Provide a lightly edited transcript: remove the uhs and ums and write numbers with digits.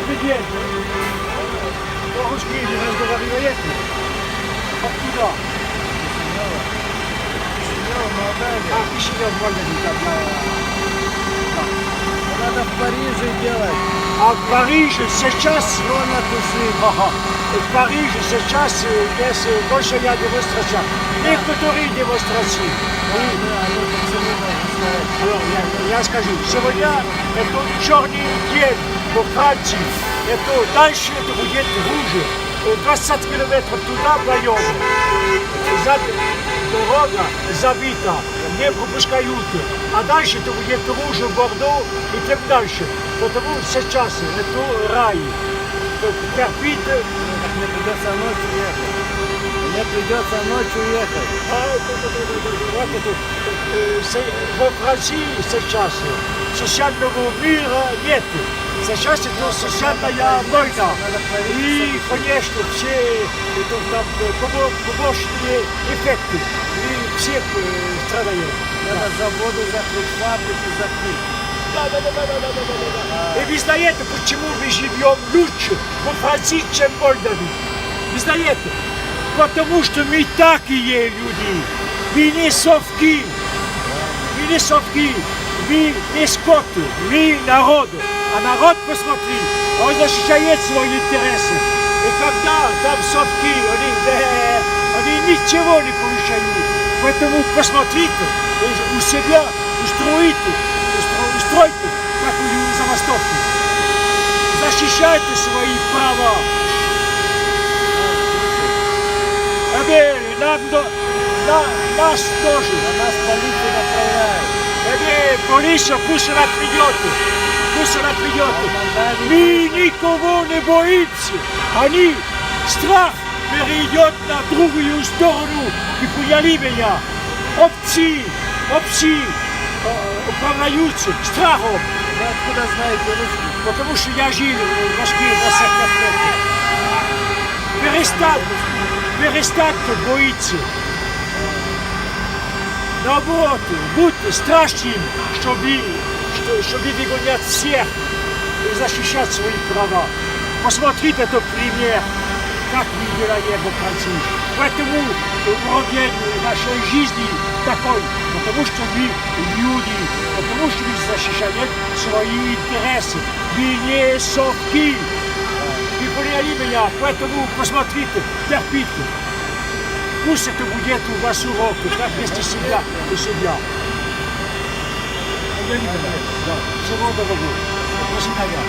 Expediente. Русские не разговаривают. Откуда? Кишинев, Молдавия. Надо в Париже делать. А в Париже сейчас... Рона тушить. Ага. В Париже сейчас есть большая демонстрация. Некоторые демонстрации. Я скажу, сегодня это черный день во Франции. Это дальше это будет хуже. 20 километров туда вдвоем. Дорога забита, не пропускают. А дальше это будет хуже в Бордо и тем дальше. Потому сейчас это рай. Терпит. Мне придется ночью ехать. Мне придется ночью ехать. Во Франции сейчас социального мира нет. Сейчас это социальная война. И, конечно, все там побочные эффекты. И все страдают. Надо заводы закрыть, фабрики закрыть. И вы знаете, почему мы живем лучше во Франции, чем в Молдавии? Вы знаете? Потому что мы такие люди. Мы не совки. Мы не совки. Мы не скоты. Мы народ. А народ, посмотри, он защищает свои интересы. И когда там совки, они ничего не получают. Поэтому посмотрите, у себя устройте, как у забастовки. Защищайте свои права. Нас тоже. Нас полиция направляет. Полиция пусть она придет. Пусть она придет. Мы никого не боимся. Они страх перейдет на другую сторону и поняли меня. Овцы управляются страхом. Вы откуда знаете русский? Потому что я жил в Москве 20 лет. Перестать боиться. Наоборот, будьте страшным, чтобы выгонять всех и защищать свои права. Посмотрите этот пример, как мы делаем во Франции. Поэтому уровень нашей жизни такой, потому что мы люди, потому что мы защищаем свои интересы. Мы не совки. Вы поняли меня, поэтому посмотрите, терпите. Пусть это будет у вас урок, как вести себя и себя. Всего доброго. До свидания.